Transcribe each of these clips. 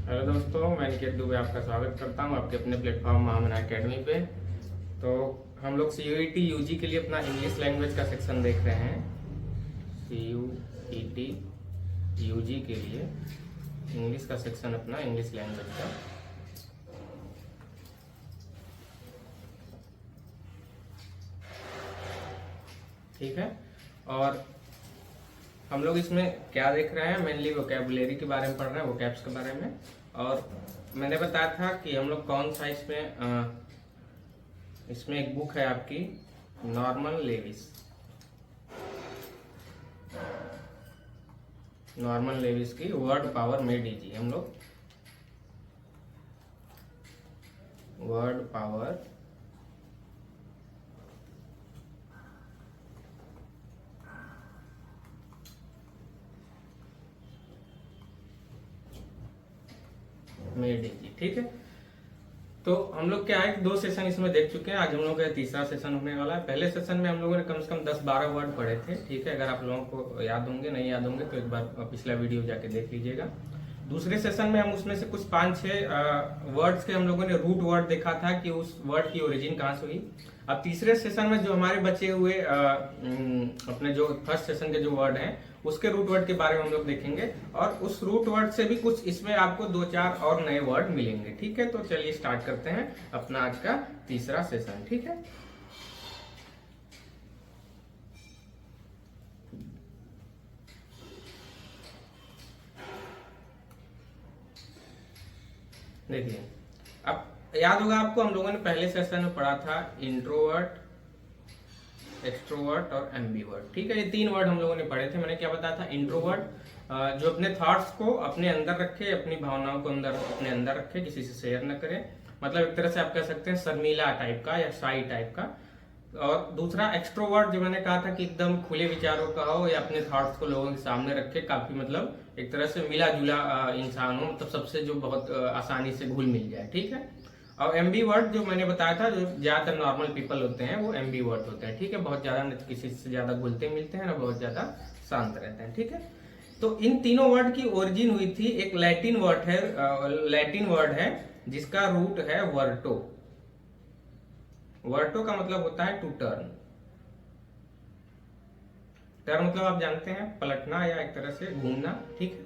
Hello दोस्तों, मैं निकेत दुबे आपका स्वागत करता हूं आपके अपने प्लेटफॉर्म महामना एकेडमी पे। तो हम लोग CUET यूजी के लिए अपना इंग्लिश लैंग्वेज का सेक्शन देख रहे हैं। CUET यूजी के लिए इंग्लिश का सेक्शन अपना इंग्लिश लैंग्वेज का। ठीक है। और हम लोग इसमें क्या देख रहे हैं, मेनली वोकैबुलरी के बारे में पढ़ रहे हैं, वोकैब्स के बारे में। और मैंने बताया था कि हम लोग कौन सा इसमें एक बुक है आपकी, नॉर्मन लेविस की वर्ड पावर मेड इजी। हम लोग वर्ड पावर मेड इजी, ठीक है। तो हम लोग क्या है, 2 सेशन इसमें देख चुके हैं। आज हम लोग का तीसरा सेशन होने वाला है। पहले सेशन में हम लोगों ने कम से कम 10-12 वर्ड पढ़े थे, ठीक है। अगर आप लोगों को याद होंगे, नहीं याद होंगे तो एक बार पिछला वीडियो जाके देख लीजिएगा। दूसरे सेशन में हम उसमें से कुछ 5-6 वर्ड्स के हम लोगों ने रूट वर्ड देखा था कि उस वर्ड की ओरिजिन कहाँ से हुई। अब तीसरे सेशन में जो हमारे बचे हुए अपने जो फर्स्ट सेशन के जो वर्ड हैं उसके रूट वर्ड के बारे में हम लोग देखेंगे, और उस रूट वर्ड से भी कुछ इसमें आपको 2-4 और नए वर्ड मिलेंगे, ठीक है। तो चलिए स्टार्ट करते हैं अपना आज का तीसरा सेशन, ठीक है। देखिए, अब याद होगा आपको, हम लोगों ने पहले सेशन में पढ़ा था इंट्रोवर्ट, एक्सट्रोवर्ट और एम्बीवर्ट, ठीक है। ये 3 वर्ड हम लोगों ने पढ़े थे। मैंने क्या बताया था, इंट्रोवर्ट जो अपने थॉट्स को अपने अंदर रखे, अपनी भावनाओं को अपने अंदर रखे, किसी से शेयर न करे, मतलब एक तरह से आप कह सकते हैं शर्मीला टाइप का या शाई टाइप का। और दूसरा एक्सट्रोवर्ट जो मैंने कहा था कि एकदम खुले विचारों का हो या अपने थॉट्स को लोगों के सामने रखे, काफी मतलब एक तरह से मिला जुला इंसान हो, मतलब सबसे जो बहुत आसानी से घुल मिल जाए, ठीक है। और एम्बीवर्ट जो मैंने बताया था, जो ज्यादातर नॉर्मल पीपल होते हैं वो एम्बीवर्ट होते हैं, ठीक है। बहुत ज्यादा न किसी से ज्यादा घुलते मिलते हैं, ना बहुत ज्यादा शांत रहते हैं, ठीक है। तो इन तीनों वर्ड की ओरिजिन हुई थी, एक लैटिन वर्ड है जिसका रूट है वर्टो। वर्टो का मतलब होता है टू टर्न। टर्न मतलब आप जानते हैं पलटना या एक तरह से घूमना, ठीक है।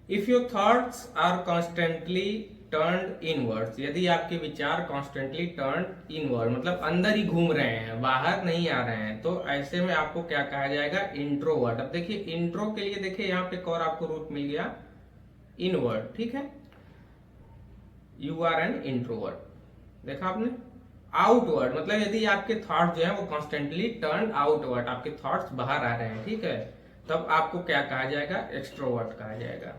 If your thoughts are constantly turned inwards, यदि आपके विचार कॉन्स्टेंटली टर्न्ड इनवर्ड मतलब अंदर ही घूम रहे हैं, बाहर नहीं आ रहे हैं, तो ऐसे में आपको क्या कहा जाएगा, इंट्रोवर्ट। अब देखिए इंट्रो के लिए देखिए यहाँ पे एक और आपको रूट मिल गया, इनवर्ड, ठीक है। यू आर एन इंट्रोवर्ट, देखा आपने। आउटवर्ड मतलब यदि आपके थॉट जो है वो कॉन्स्टेंटली टर्न आउटवर्ड, आपके थॉट्स बाहर आ रहे हैं, ठीक है, तब आपको क्या कहा जाएगा, एक्सट्रोवर्ट कहा जाएगा।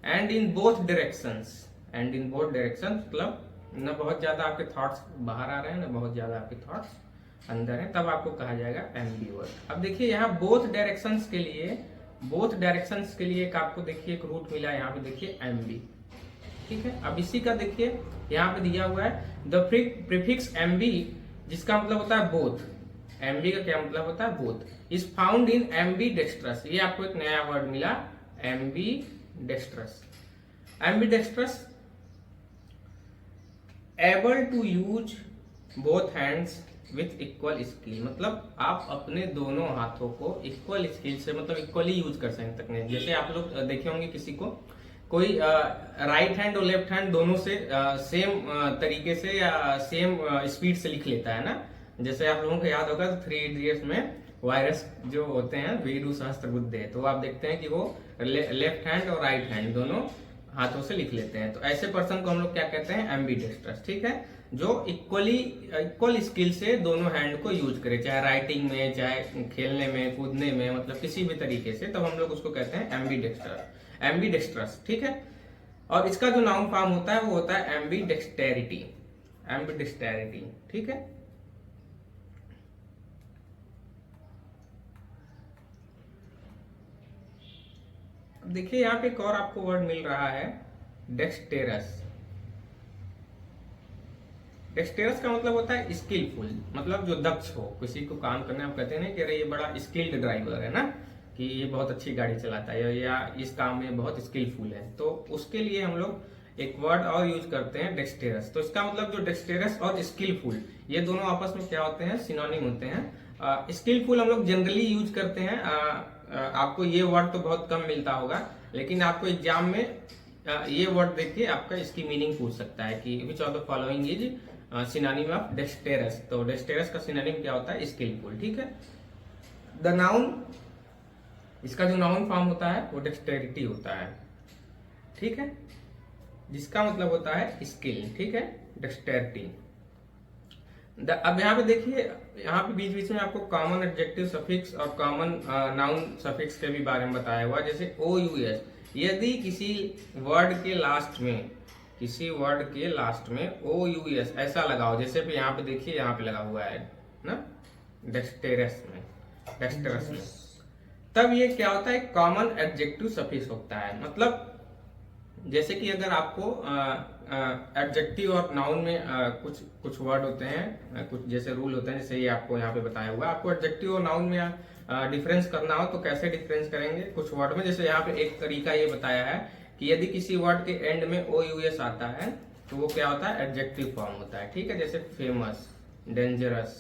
And in both directions, and in both directions मतलब न बहुत ज्यादा आपके थॉट्स बाहर आ रहे हैं, न बहुत ज्यादा आपके थॉट्स अंदर हैं, तब आपको कहा जाएगा एम्बीवर्ट। अब देखिए यहाँ बोथ डायरेक्शंस के लिए एक आपको देखिए एक रूट मिला, यहाँ पे देखिए एम्बी, ठीक है। अब इसी का देखिए यहाँ पे दिया हुआ है द प्रीफिक्स एम्बी, जिसका मतलब होता है बोथ। एम्बी का क्या मतलब होता है, both, is found in ambidextrous. ये आपको एक नया वर्ड मिला, ambidextrous. Ambidextrous able to use both hands with equal skill, मतलब आप अपने दोनों हाथों को इक्वल स्किल से मतलब इक्वली यूज कर सकते हैं। जैसे आप लोग देखे होंगे किसी को, कोई राइट हैंड और लेफ्ट हैंड दोनों से सेम तरीके से या सेम स्पीड से लिख लेता है ना। जैसे आप लोगों को याद होगा तो 3 इडियट्स में वायरस जो होते हैं वीरू सहस्त्रबुद्धे, तो आप देखते हैं कि वो लेफ्ट हैंड और राइट हैंड दोनों हाथों से लिख लेते हैं। तो ऐसे पर्सन को हम लोग क्या कहते हैं, एम्बीडेक्स्ट्रस, ठीक है, जो इक्वल स्किल से दोनों हैंड को यूज करे, चाहे राइटिंग में, चाहे खेलने में, कूदने में, मतलब किसी भी तरीके से, तब हम लोग उसको कहते हैं एम्बीडेक्स्ट्रस, ठीक है। और इसका जो नाउन फॉर्म होता है वो होता है एम्बीडेक्स्टेरिटी, ठीक है। देखिए यहाँ पे एक और आपको वर्ड मिल रहा है, डेक्सटेरस। डेक्सटेरस का मतलब होता है स्किलफुल, मतलब जो दक्ष हो, किसी को काम करने आप कहते हैं ना कि अरे ये बड़ा स्किल्ड ड्राइवर है ना, कि ये बहुत अच्छी गाड़ी चलाता है या इस काम में बहुत स्किलफुल है, तो उसके लिए हम लोग एक वर्ड और यूज करते हैं डेक्सटेरस। तो इसका मतलब जो डेक्सटेरस और स्किलफुल ये दोनों आपस में क्या होते हैं, सिनोनिम होते हैं। स्किलफुल हम लोग जनरली यूज करते हैं, आपको ये वर्ड तो बहुत कम मिलता होगा, लेकिन आपको एग्जाम में ये वर्ड देखिए आपका इसकी मीनिंग पूछ सकता है कि which of the following is synonym of dexterous. तो डेक्सटेरस का सिनोनिम क्या होता है, स्किलफुल। ठीक है। द नाउन, इसका जो नाउन फॉर्म होता है वो डेक्सटेरिटी होता है। ठीक है, जिसका मतलब होता है स्किल। ठीक है, डेक्सटेरिटी। अब यहाँ पे देखिए, यहाँ पे बीच बीच में आपको कॉमन एडजेक्टिव सफिक्स और कॉमन नाउन सफिक्स के भी बारे में बताया हुआ, जैसे ओ यू एस। यदि किसी वर्ड के लास्ट में, किसी वर्ड के लास्ट में ओ यू एस ऐसा लगाओ, जैसे भी यहाँ पे देखिए, यहाँ पे लगा हुआ है ना डेक्सटेरस में, डेक्सटेरस में, तब ये क्या होता है, कॉमन एडजेक्टिव सफिक्स होता है। मतलब जैसे कि अगर आपको एडजेक्टिव और नाउन में कुछ वर्ड होते हैं, कुछ जैसे रूल होते हैं, जैसे ये आपको यहाँ पे बताया हुआ, आपको एडजेक्टिव और नाउन में डिफरेंस करना हो तो कैसे डिफरेंस करेंगे कुछ वर्ड में। जैसे यहाँ पे एक तरीका ये बताया है कि यदि किसी वर्ड के एंड में ओ यू एस आता है तो वो क्या होता है, एडजेक्टिव फॉर्म होता है। ठीक है, जैसे फेमस, डेंजरस,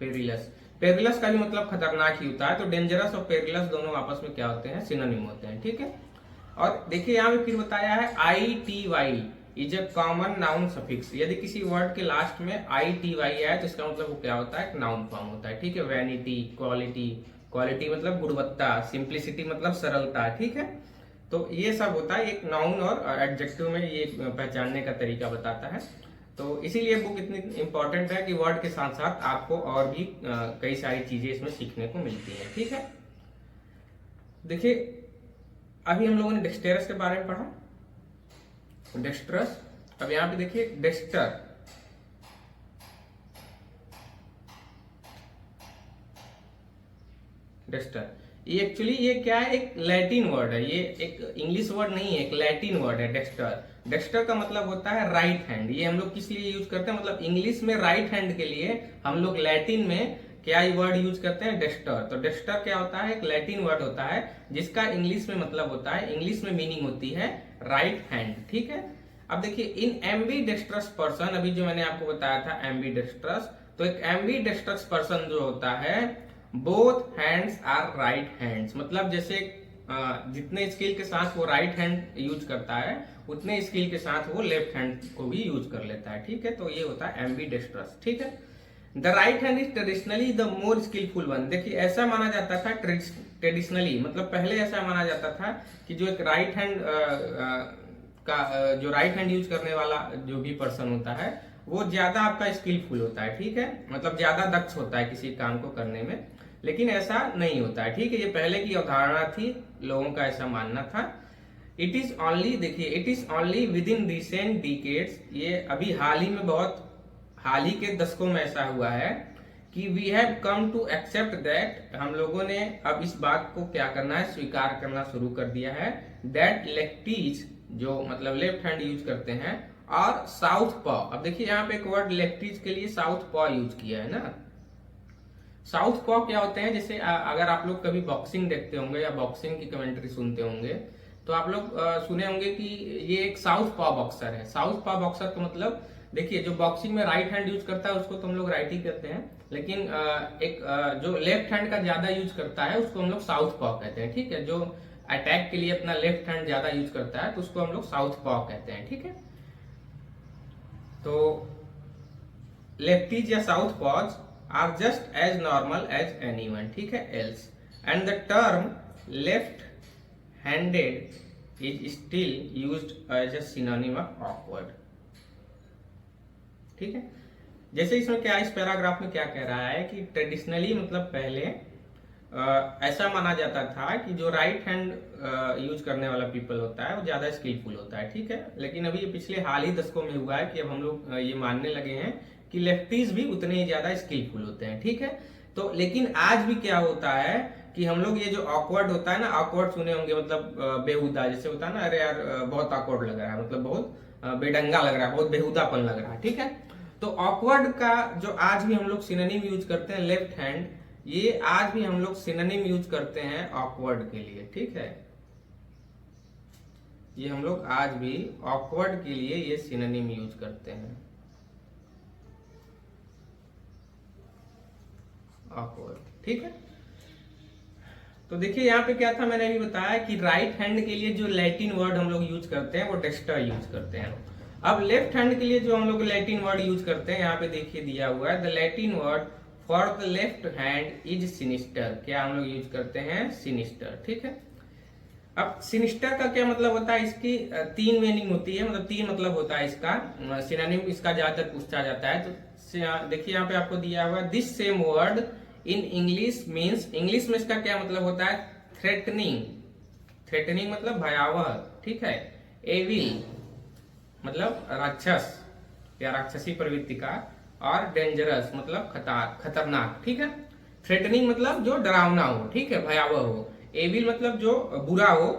पेरिलस। पेरिलस का भी मतलब खतरनाक ही होता है, तो डेंजरस और पेरिलस दोनों आपस में क्या होते हैं, सिनोनिम होते हैं। ठीक है, और देखिए यहाँ पे फिर बताया है I T Y is a common noun suffix. यदि किसी वर्ड के लास्ट में आई टी वाई आए तो इसका मतलब वो क्या होता है, नाउन फॉर्म होता है। ठीक है, वैनिटी, क्वालिटी, क्वालिटी मतलब गुणवत्ता, सिंप्लिसिटी मतलब सरलता। ठीक है, तो ये सब होता है, एक नाउन और एडजेक्टिव में ये पहचानने का तरीका बताता है। तो इसीलिए बुक इतनी इंपॉर्टेंट है कि वर्ड के साथ साथ आपको और भी कई सारी चीजें इसमें सीखने को मिलती हैं। ठीक है, देखिए अभी हम लोगों ने डेक्सटेरस के बारे में पढ़ा, डेक्सट्रस। अब यहाँ पे देखिए डेक्स्टर, डेक्स्टर, ये एक्चुअली ये क्या है, एक लैटिन वर्ड है, ये एक इंग्लिश वर्ड नहीं है, एक लैटिन वर्ड है डेक्स्टर। डेक्स्टर का मतलब होता है राइट हैंड। ये हम लोग किस लिए यूज करते हैं, मतलब इंग्लिश में राइट हैंड के लिए हम लोग लैटिन में क्या वर्ड यूज करते हैं, डेक्स्टर। तो डेक्स्टर क्या होता है, एक लैटिन वर्ड होता है जिसका इंग्लिश में मतलब होता है, इंग्लिश में मीनिंग होती है राइट हैंड। ठीक है, अब देखिए इन एम्बीडेक्स्ट्रस पर्सन, अभी जो मैंने आपको बताया था एम्बीडेक्स्ट्रस, तो एक एम्बीडेक्स्ट्रस पर्सन जो होता है, both hands are right hands. मतलब जैसे जितने स्किल के साथ वो राइट हैंड यूज करता है उतने स्किल के साथ वो लेफ्ट हैंड को भी यूज कर लेता है। ठीक है, तो ये होता है एम्बीडेक्स्ट्रस। ठीक है, the right hand is traditionally the more skilful one. देखिए ऐसा माना जाता था ट्रेडिशनली, मतलब पहले ऐसा माना जाता था कि जो एक राइट हैंड का जो राइट हैंड यूज करने वाला जो भी पर्सन होता है वो ज्यादा आपका स्किलफुल होता है। ठीक है, मतलब ज्यादा दक्ष होता है किसी काम को करने में, लेकिन ऐसा नहीं होता है। ठीक है, ये पहले की अवधारणा थी, लोगों का ऐसा मानना था। इट इज ओनली, देखिए it is only with in recent decades, ये अभी हाल ही में, बहुत हाल ही के दशकों में ऐसा हुआ है कि we have come to accept that, हम लोगों ने अब इस बात को क्या करना है, स्वीकार करना शुरू कर दिया है, दैट लेफ्टीज, जो मतलब लेफ्ट हैंड यूज करते हैं, और साउथ पॉ। अब देखिए यहाँ पे एक वर्ड लेफ्टीज के लिए साउथ पॉ यूज किया है ना। साउथ पॉ क्या होते हैं, जैसे अगर आप लोग कभी बॉक्सिंग देखते होंगे या बॉक्सिंग की कमेंट्री सुनते होंगे तो आप लोग सुने होंगे कि ये एक साउथ पॉ बॉक्सर है। साउथ पॉ बॉक्सर का मतलब, देखिए जो बॉक्सिंग में राइट हैंड यूज करता है उसको तो हम लोग राइट ही कहते हैं, लेकिन जो लेफ्ट हैंड का ज्यादा यूज करता है उसको हम लोग साउथ पॉ कहते हैं। ठीक है, जो अटैक के लिए अपना लेफ्ट हैंड ज्यादा यूज करता है तो उसको हम लोग साउथ पॉ कहते हैं। ठीक है, तो लेफ्टीज या southpaws are just as normal as anyone. ठीक है, else, and the term left handed is still used as a synonym of awkward. ठीक है, जैसे इसमें क्या, इस पैराग्राफ में क्या कह रहा है कि ट्रेडिशनली मतलब पहले ऐसा माना जाता था कि जो राइट हैंड यूज करने वाला पीपल होता है वो ज्यादा स्किलफुल होता है। ठीक है, लेकिन अभी ये पिछले हाल ही दशकों में हुआ है कि अब हम लोग ये मानने लगे हैं कि लेफ्टीज भी उतने ही ज्यादा स्किलफुल होते हैं। ठीक है, तो लेकिन आज भी क्या होता है कि हम लोग ये जो ऑकवर्ड होता है ना, ऑकवर्ड सुने होंगे, मतलब बेहुदा, जैसे होता है ना, अरे यार बहुत ऑकवर्ड लग रहा है, मतलब बहुत बेढंगा लग रहा है, बहुत बेहुदापन लग रहा है। ठीक है, तो ऑकवर्ड का जो आज भी हम लोग सिनोनिम यूज करते हैं लेफ्ट हैंड, ये आज भी हम लोग सिनोनिम यूज करते हैं ऑकवर्ड के लिए, ठीक है। ये हम लोग आज भी ऑकवर्ड के लिए ये सिनोनिम यूज करते हैं, ऑकवर्ड, ठीक है। तो देखिए यहाँ पे क्या था, मैंने अभी बताया कि राइट हैंड के लिए जो लैटिन वर्ड हम लोग यूज करते हैं वो डेस्टर यूज करते हैं। अब लेफ्ट हैंड के लिए जो हम लोग लैटिन वर्ड यूज करते हैं, यहाँ पे देखिए दिया हुआ है, the Latin word for the left hand is sinister. क्या हम लोग यूज करते हैं? सिनिस्टर, ठीक है। अब सिनिस्टर का क्या मतलब होता है? इसकी तीन मीनिंग होती है, मतलब तीन मतलब होता है इसका। सिनोनिम इसका ज्यादातर पूछा जाता है। तो देखिए यहाँ पे आपको दिया हुआ this same word in English means, English में इसका क्या मतलब होता है? थ्रेटनिंग, थ्रेटनिंग मतलब भयावह, ठीक है। एविल मतलब राक्षस या राक्षसी प्रवृत्ति का, और डेंजरस मतलब खतरनाक, ठीक है। थ्रेटनिंग मतलब जो डरावना हो, ठीक है, भयावह हो। एविल मतलब जो बुरा हो,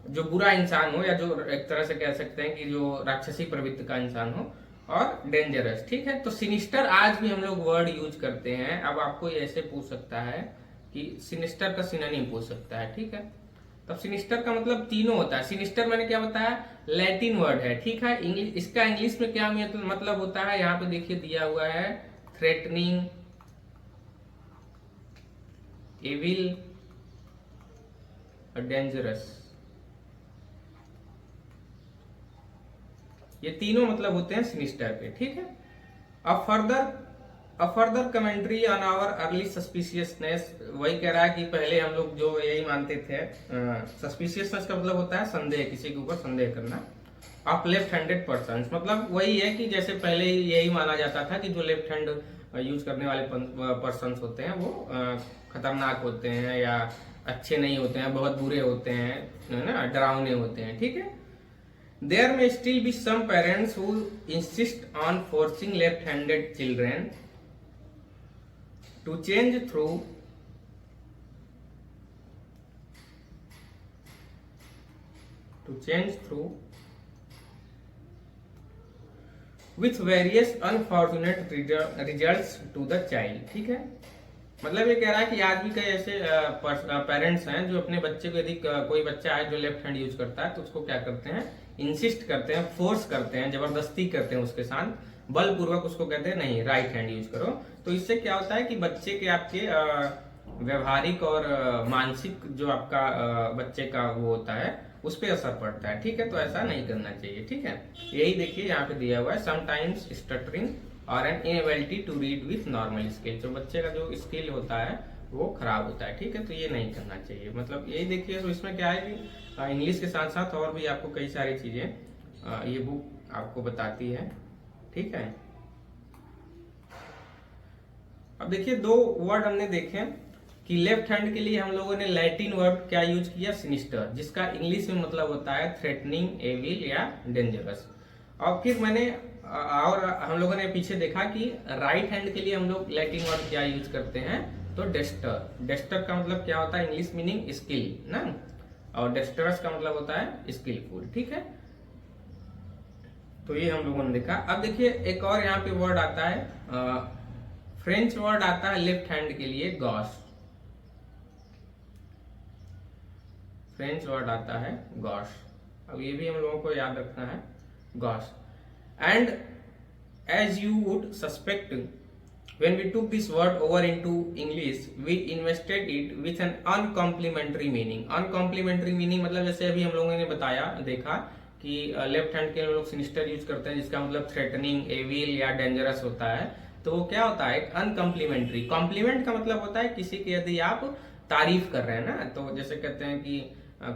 जो बुरा इंसान हो, या जो एक तरह से कह सकते हैं कि जो राक्षसी प्रवृत्ति का इंसान हो, और डेंजरस, ठीक है। तो सिनिस्टर आज भी हम लोग वर्ड यूज करते हैं। अब आपको ऐसे पूछ सकता है कि सिनिस्टर का सिनोनिम पूछ सकता है, ठीक है। तब सिनिस्टर का मतलब तीनों होता है। सिनिस्टर मैंने क्या बताया? लैटिन वर्ड है, ठीक है। इंग्लिश, इसका इंग्लिश में क्या मतलब होता है? यहाँ पे देखिए दिया हुआ है, थ्रेटनिंग, एविल और डेंजरस। ये तीनों मतलब होते हैं सिनिस्टर के, ठीक है। अब further commentary on our early suspiciousness, वही कह रहा है कि पहले हम लोग जो यही मानते थे, सस्पिशियसनेस का मतलब होता है संदेह, किसी के ऊपर संदेह करना। ऑफ लेफ्ट हैंडेड पर्सन मतलब वही है कि जैसे पहले यही माना जाता था कि जो लेफ्ट हैंड यूज करने वाले पर्सन होते हैं वो खतरनाक होते हैं, या अच्छे नहीं होते हैं, बहुत बुरे होते हैं, है ना, डरावने होते हैं, ठीक है। There may still be some parents who insist on forcing left-handed children to change through with various unfortunate results to the child, ठीक है। मतलब ये कह रहा है कि आज भी कई ऐसे पेरेंट्स हैं जो अपने बच्चे को, यदि कोई बच्चा है जो लेफ्ट हैंड यूज करता है तो उसको क्या करते हैं? इंसिस्ट करते हैं, फोर्स करते हैं, जबरदस्ती करते हैं उसके साथ, बलपूर्वक उसको कहते हैं नहीं राइट हैंड यूज करो। तो इससे क्या होता है कि बच्चे के आपके व्यवहारिक और मानसिक जो आपका बच्चे का वो होता है उस पर असर पड़ता है, ठीक है। तो ऐसा नहीं करना चाहिए, ठीक है। यही देखिए यहाँ पे दिया हुआ है, समटाइम्स स्टटरिंग और an inability to read with normal skill. जो बच्चे का जो स्किल होता है वो खराब होता है, ठीक है। तो ये नहीं करना चाहिए, मतलब यही देखिए। तो इसमें क्या है कि इंग्लिश के साथ साथ और भी आपको कई सारी चीजें ये बुक आपको बताती है, ठीक है। अब देखिए दो वर्ड हमने देखे कि लेफ्ट हैंड के लिए हम लोगों ने लैटिन वर्ड क्या यूज किया? सिनिस्टर, जिसका इंग्लिश में मतलब होता है थ्रेटनिंग, एविल या डेंजरस। और फिर मैंने और हम लोगों ने पीछे देखा कि राइट हैंड के लिए हम लोग लैटिन वर्ड क्या यूज करते हैं? तो डेस्टर। डेस्टर का मतलब क्या होता है? इंग्लिश मीनिंग स्किल ना, और डेस्टरस का मतलब होता है स्किलफुल, ठीक है। तो ये हम लोगों ने देखा। अब देखिए एक और यहाँ पे वर्ड आता है, फ्रेंच वर्ड आता है लेफ्ट हैंड के लिए, गॉश। फ्रेंच वर्ड आता है गॉश। अब ये भी हम लोगों को याद रखना है, gosh. And as you would suspect, when we took this word over into English, we invested it with an uncomplimentary meaning. Uncomplimentary meaning मतलब जैसे अभी हम लोगों ने बताया, देखा कि लेफ्ट हैंड के लोग सिनिस्टर यूज करते हैं, जिसका मतलब थ्रेटनिंग, एविल या डेंजरस होता है। तो वो क्या होता है? अनकम्प्लीमेंट्री। कॉम्प्लीमेंट का मतलब होता है किसी की यदि आप तारीफ कर रहे हैं ना, तो जैसे कहते हैं कि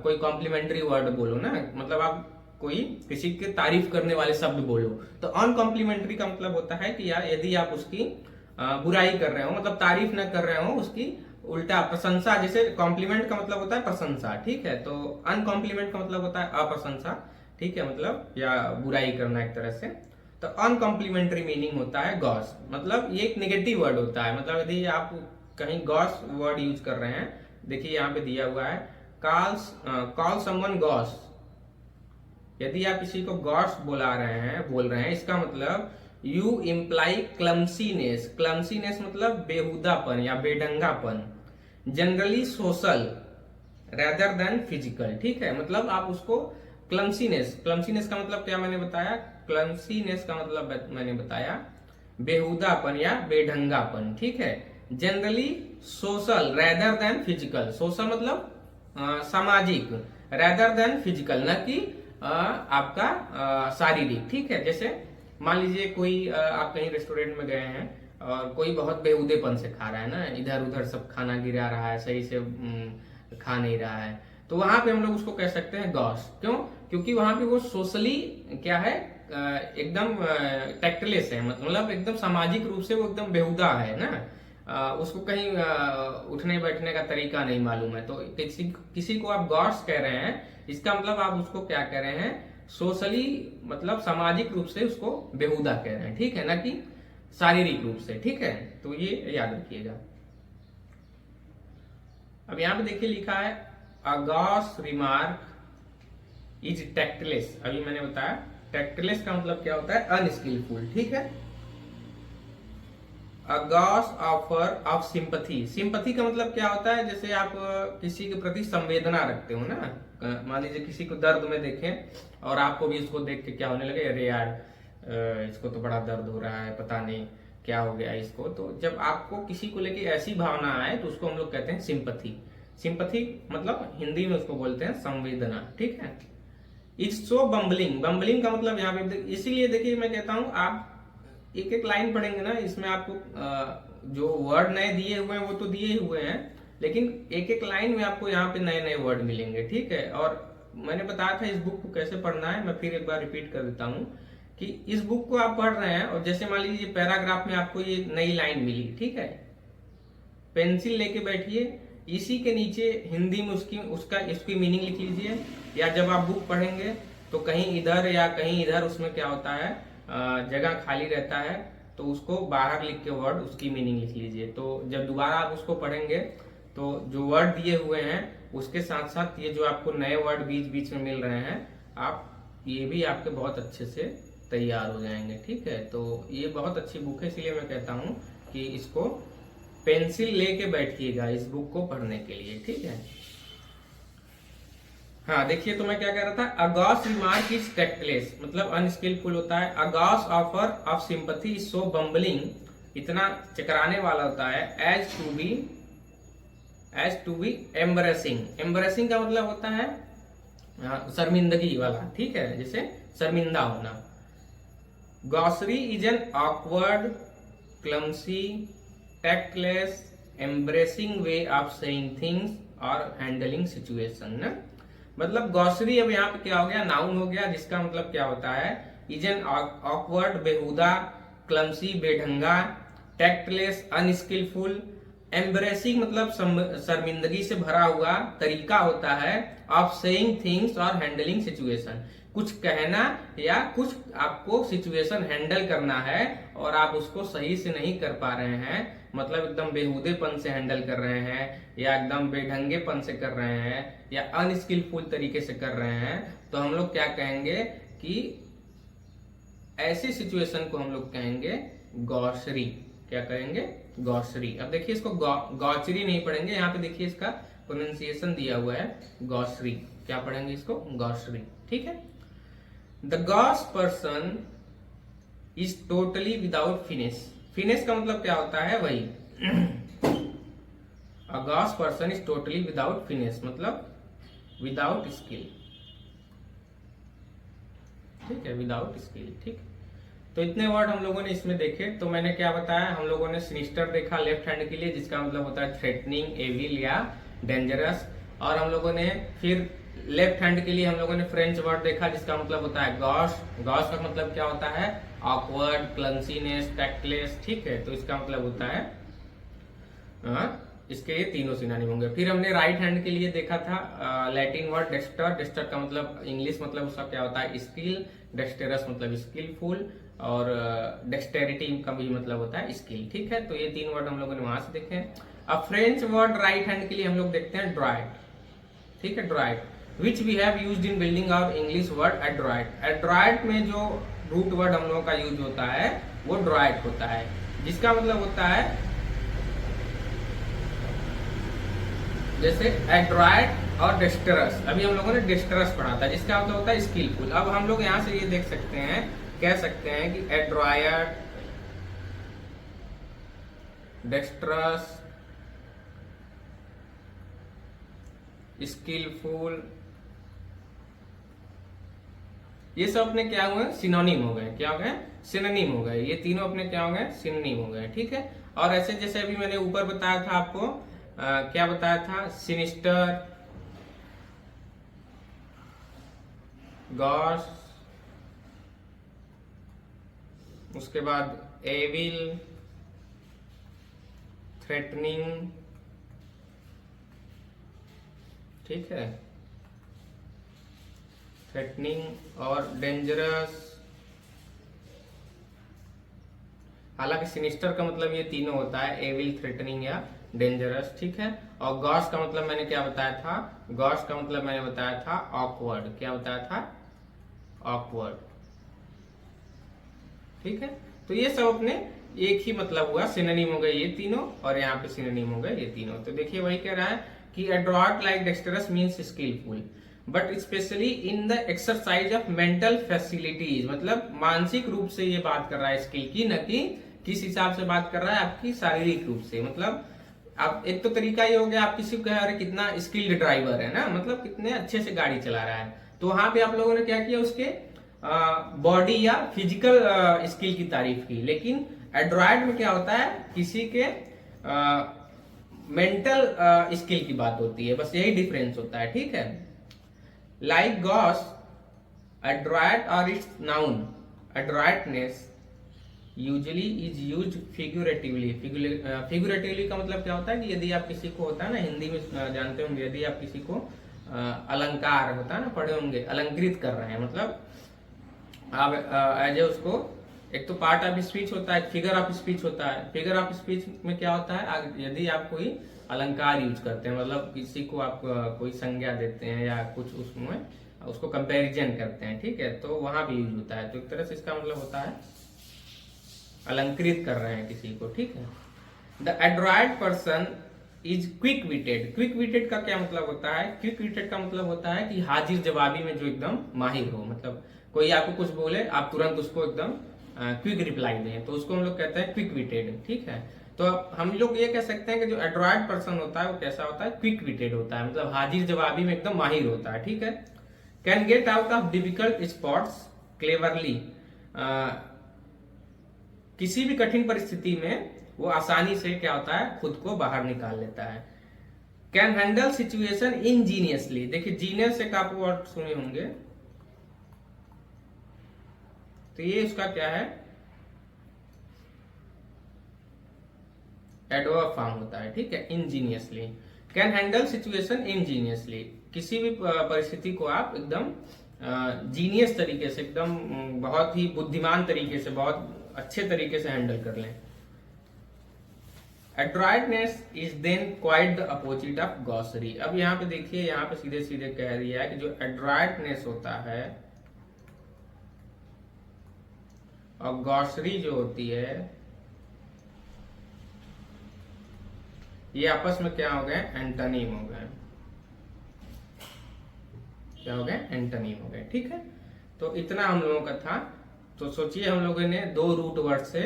कोई कॉम्प्लीमेंट्री वर्ड बोलो ना, मतलब आप कोई किसी की तारीफ करने वाले शब्द बोलो। तो अनकॉम्प्लीमेंट्री का मतलब होता है कि यार यदि आप उसकी बुराई कर रहे हो, मतलब तारीफ न कर रहे हो, उसकी उल्टा प्रशंसा, जैसे कॉम्प्लीमेंट का मतलब होता है प्रशंसा, ठीक है। तो अनकॉम्प्लीमेंट का मतलब होता है अप्रशंसा, ठीक है, मतलब या बुराई करना एक तरह से। तो अनकॉम्प्लीमेंट्री मीनिंग होता है गॉस, मतलब ये एक नेगेटिव वर्ड होता है। मतलब यदि आप कहीं गॉस वर्ड यूज कर रहे हैं, देखिए यहाँ पे दिया हुआ है, कॉल समवन गॉस। यदि आप किसी को गॉड्स बोल रहे हैं, इसका मतलब यू इम्प्लाई क्लमसीनेस, क्लमसीनेस मतलब बेहुदापन या बेढंगापन, generally social rather than physical, ठीक है। मतलब आप उसको क्लमसीनेस, क्लमसीनेस का मतलब क्या मैंने बताया, क्लमसीनेस का मतलब मैंने बताया बेहुदापन या बेढंगापन, ठीक है। Generally social rather than physical, social मतलब सामाजिक, रेदर देन फिजिकल, न कि आपका शारीरिक, ठीक है। जैसे मान लीजिए कोई आप कहीं रेस्टोरेंट में गए हैं और कोई बहुत बेहुदेपन से खा रहा है ना, इधर उधर सब खाना गिरा रहा है, सही से खा नहीं रहा है, तो वहां पे हम लोग उसको कह सकते हैं गॉस। क्यों? क्योंकि वहां पे वो सोशली क्या है, एकदम टैक्टलेस है, मतलब एकदम सामाजिक रूप से वो एकदम बेहुदा है ना, उसको कहीं उठने बैठने का तरीका नहीं मालूम है, तो किसी को आप गॉस कह रहे हैं, इसका मतलब आप उसको क्या कह रहे हैं, सोशली मतलब सामाजिक रूप से उसको बेहुदा कह रहे हैं, ठीक है, ना कि शारीरिक रूप से, ठीक है। तो ये याद रखिएगा। अब यहां पे देखिए लिखा है अ गॉस रिमार्क इज टैक्टलेस। अभी मैंने बताया टैक्टलेस का मतलब क्या होता है, अनस्किलफुल, ठीक है। A gauche offer of sympathy, sympathy का मतलब क्या होता है, जैसे आप किसी के प्रति संवेदना रखते हो ना, मान लीजिए किसी को दर्द में देखें और आपको भी इसको देख के क्या होने लगे, अरे यार इसको तो बड़ा दर्द हो रहा है, पता नहीं क्या हो गया इसको। तो जब आपको किसी को लेके ऐसी भावना आए तो उसको हम लोग कहते हैं सिंपथी। सिंपथी मतलब हिंदी में उसको बोलते हैं संवेदना, ठीक है। इट्स सो बम्बलिंग, बम्बलिंग का मतलब यहाँ पे इसीलिए देखिए मैं कहता हूँ आप एक एक लाइन पढ़ेंगे ना, इसमें आपको जो वर्ड नए दिए हुए हैं वो तो दिए हुए हैं, लेकिन एक एक लाइन में आपको यहाँ पे नए नए वर्ड मिलेंगे, ठीक है। और मैंने बताया था इस बुक को कैसे पढ़ना है, मैं फिर एक बार रिपीट कर देता हूँ कि इस बुक को आप पढ़ रहे हैं और जैसे मान लीजिए पैराग्राफ में आपको ये नई लाइन मिली, ठीक है, पेंसिल लेके बैठिए, इसी के नीचे हिंदी में इसकी मीनिंग लिख लीजिए, या जब आप बुक पढ़ेंगे तो कहीं इधर या कहीं इधर उसमें क्या होता है, जगह खाली रहता है, तो उसको बाहर लिख के वर्ड उसकी मीनिंग लिख लीजिए। तो जब दोबारा आप उसको पढ़ेंगे तो जो वर्ड दिए हुए हैं उसके साथ साथ ये जो आपको नए वर्ड बीच बीच में मिल रहे हैं, आप ये भी आपके बहुत अच्छे से तैयार हो जाएंगे, ठीक है। तो ये बहुत अच्छी बुक है, इसलिए मैं कहता हूँ कि इसको पेंसिल लेके बैठिएगा इस बुक को पढ़ने के लिए, ठीक है। हाँ देखिए, तो मैं क्या कह रहा था, अगॉस रिमार्क इज टैक्टलेस मतलब अनस्किलफुल होता है। A gauche offer of sympathy is so bumbling, इतना चकराने वाला होता है। As to be embarrassing, embarrassing का मतलब होता है शर्मिंदगी वाला, ठीक है, जैसे शर्मिंदा होना। Gaucherie is an awkward, clumsy, tactless, embarrassing way of saying things और हैंडलिंग सिचुएशन ना। मतलब गॉसरी अब यहाँ पे क्या हो गया, नाउन हो गया, जिसका मतलब क्या होता है, इज एन ऑकवर्ड बेहुदा, क्लमसी बेढंगा, टैक्टलेस अनस्किलफुल, एम्ब्रेसिंग मतलब शर्मिंदगी से भरा हुआ तरीका होता है, ऑफ सेइंग थिंग्स और हैंडलिंग सिचुएशन, कुछ कहना या कुछ आपको सिचुएशन हैंडल करना है और आप उसको सही से नहीं कर पा रहे हैं, मतलब एकदम बेहुदेपन से हैंडल कर रहे हैं या एकदम बेढंगेपन से कर रहे हैं या अनस्किलफुल तरीके से कर रहे हैं, तो हम लोग क्या कहेंगे कि ऐसी सिचुएशन को हम लोग कहेंगे गॉसरी। क्या कहेंगे, गॉसरी। अब देखिए इसको गॉचरी नहीं पढ़ेंगे, यहाँ पे देखिए इसका प्रोनाउंसिएशन दिया हुआ है गॉसरी, क्या पढ़ेंगे इसको, गॉसरी, ठीक है। The gauche person is totally without finish, finish का मतलब क्या होता है, वही a gauche person is totally without finish मतलब विदाउट स्किल, ठीक है, विदाउट स्किल, ठीक। तो इतने वर्ड हम लोगों ने इसमें देखे। तो मैंने क्या बताया, हम लोगों ने सिनिस्टर देखा लेफ्ट हैंड के लिए, जिसका मतलब होता है थ्रेटनिंग, एविल या डेंजरस, और हम लोगों ने फिर लेफ्ट हैंड के लिए हम लोगों ने फ्रेंच वर्ड देखा जिसका मतलब होता है गॉश। गॉश का मतलब क्या होता है, ऑकवर्ड, क्लमसीनेस, टैक्टलेस, ठीक है। तो इसका मतलब होता है इसके ये तीनों सिनोनिम होंगे। फिर हमने राइट हैंड के लिए देखा था लैटिन वर्ड डेक्स्टर। डेक्स्टर का मतलब इंग्लिश मतलब उसका क्या होता है, स्किल। डेक्स्टेरस मतलब स्किलफुल, और डेक्सटेरिटी का भी मतलब होता है स्किल, ठीक है। तो ये तीन वर्ड हम लोगों ने वहां से देखे। अब फ्रेंच वर्ड राइट हैंड के लिए हम लोग देखते हैं ड्राइट, ठीक है, droit. Which we have used in building our English word adroit. Adroit में जो रूट वर्ड हम लोगों का यूज होता है वो ड्रॉइट होता है, जिसका मतलब होता है जैसे एड्रॉइट और डेस्टरस। अभी हम लोगों ने डेस्टरस पढ़ा था, जिसका मतलब होता है स्किलफुल। अब हम लोग यहां से ये देख सकते हैं, कह सकते हैं कि एड्रॉइट, डेस्टरस, स्किलफुल, ये सब अपने क्या हुए, सिनोनिम हो गए। क्या हो गए, सिनोनिम हो गए। ये तीनों अपने क्या हो गए, सिनोनिम हो गए। ठीक है। और ऐसे जैसे अभी मैंने ऊपर बताया था आपको, क्या बताया था, सिनिस्टर, गॉस, उसके बाद एविल, थ्रेटनिंग, ठीक है, थ्रेटनिंग और डेंजरस। हालांकि सिनिस्टर का मतलब ये तीनों होता है, एविल, थ्रेटनिंग या डेंजरस। ठीक है। और गॉस का मतलब मैंने क्या बताया था, गॉस का मतलब मैंने बताया था ऑकवर्ड। क्या बताया था, ऑकवर्ड। ठीक है। तो ये सब अपने एक ही मतलब हुआ, सिनोनिम हो गए ये तीनों, और यहाँ पे सिनोनिम हो गए ये तीनों। तो देखिए वही कह रहा है कि adroit like dexterous means skillful but specially in the exercise of mental facilities. मतलब मानसिक रूप से ये बात कर रहा है स्किल की, न कि किस हिसाब से बात कर रहा है, आपकी शारीरिक रूप से। मतलब अब एक तो तरीका ये हो गया, आप किसी को कह रहे कितना स्किल्ड ड्राइवर है ना, मतलब कितने अच्छे से गाड़ी चला रहा है, तो वहां पे आप लोगों ने क्या किया, उसके बॉडी या फिजिकल स्किल की तारीफ की। लेकिन एड्रॉइड में क्या होता है, किसी के मेंटल स्किल की बात होती है, बस यही डिफरेंस होता है। ठीक है। लाइक गॉस, एड्रॉइट और it's noun adroitness usually is used figuratively. Figuratively का मतलब क्या होता है कि यदि आप किसी को, होता है ना हिंदी में जानते होंगे, यदि आप किसी को अलंकार होता है ना, पढ़े होंगे, अलंकृत कर रहे हैं, मतलब आप एज ए उसको, एक तो पार्ट ऑफ स्पीच होता है, फिगर ऑफ स्पीच होता है। फिगर ऑफ स्पीच में क्या होता है, यदि आप कोई अलंकार यूज करते हैं, मतलब किसी को आप कोई संज्ञा देते हैं या कुछ उसमें उसको कंपैरिजन करते हैं, ठीक है, तो वहां भी यूज होता है। तो एक तरह से इसका मतलब होता है अलंकृत कर रहे हैं किसी को। ठीक है। The Android person is quick witted. Quick witted का क्या मतलब होता है, क्विक विटेड का मतलब होता है कि हाजिर जवाबी में जो एकदम माहिर हो। मतलब कोई आपको कुछ बोले, आप तुरंत उसको एकदम क्विक रिप्लाई दें, तो उसको हम लोग कहते हैं क्विक विटेड। ठीक है। तो हम लोग ये कह सकते हैं कि जो एड्रॉइड पर्सन होता है वो कैसा होता है, क्विक विटेड होता है, मतलब हाजिर जवाबी में एकदम माहिर होता है। ठीक है। Can get out of difficult spots cleverly. किसी भी कठिन परिस्थिति में वो आसानी से क्या होता है, खुद को बाहर निकाल लेता है। Can handle situation इंजीनियसली। देखिए जीनियस एक आप वर्ड सुने होंगे, तो ये उसका क्या है, एडवर्ब फॉर्म होता है। ठीक है। इंजीनियसली, कैन हैंडल सिचुएशन इंजीनियसली, किसी भी परिस्थिति को आप एकदम जीनियस तरीके से, एकदम बहुत ही बुद्धिमान तरीके से, बहुत अच्छे तरीके से हैंडल कर लें। Adroitness is then quite the opposite of gaucherie. अब यहाँ पे देखिए, यहाँ पे सीधे सीधे कह रही है कि जो एड्रॉइडनेस होता है और गॉसरी जो होती है, ये आपस में क्या हो गए, एंटोनिम हो गए। क्या हो गए, एंटोनिम हो गए। ठीक है। तो इतना हम लोगों का था। तो सोचिए हम लोगों ने दो रूट वर्ड से,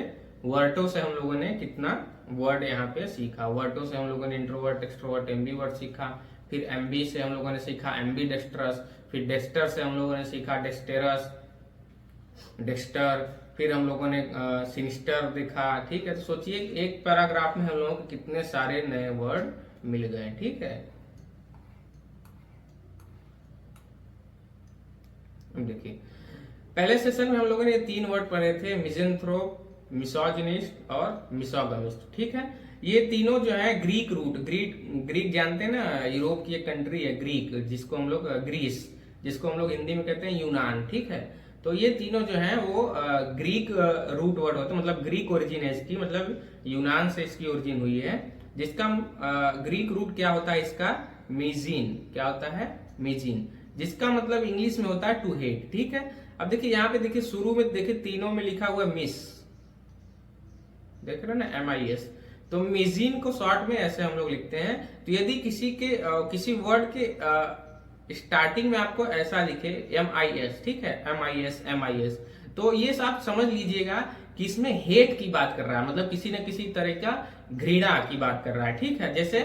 वर्डों से हम लोगों ने कितना वर्ड यहाँ पे सीखा। वर्डों से हम लोगों ने इंट्रोवर्ट, एक्सट्रोवर्ट, एम्बी वर्ड सीखा। फिर एम्बी से हम लोगों ने सीखा एम्बी डेक्स्ट्रस। फिर डेस्टर से हम लोगों ने सीखा डेस्टेरस, डेस्टर। फिर हम लोगों ने सिनिस्टर देखा। ठीक है। तो सोचिए एक पैराग्राफ में हम लोगों को कितने सारे नए वर्ड मिल गए। ठीक है। देखिए पहले सेशन में हम लोगों ने ये तीन वर्ड पढ़े थे, मिज़ेंथ्रोप, मिसोजिनिस्ट और मिसोगमिस्ट। ठीक है। ये तीनों जो है ग्रीक रूट, ग्रीक जानते हैं ना, यूरोप की एक कंट्री है ग्रीक, जिसको हम लोग ग्रीस, जिसको हम लोग हिंदी में कहते हैं यूनान। ठीक है। तो ये तीनों जो है वो ग्रीक रूट वर्ड होते हैं, मतलब ग्रीक ओरिजिन है इसकी, मतलब यूनान से इसकी ओरिजिन हुई है, जिसका ग्रीक रूट क्या होता है इसका, मीजिन। क्या होता है, मीजिन। जिसका मतलब इंग्लिश में होता है टू हेट, ठीक है। अब देखिए यहाँ पे देखिए शुरू में देखिए तीनों में लिखा हुआ मिस, देख रहे हो ना, MIS। तो मिजीन को शॉर्ट में ऐसे हम लोग लिखते हैं। तो यदि किसी वर्ड के स्टार्टिंग में आपको ऐसा लिखे MIS, ठीक है, MIS, तो ये आप समझ लीजिएगा कि इसमें हेट की बात कर रहा है, मतलब किसी न किसी तरह का घृणा की बात कर रहा है, ठीक है। जैसे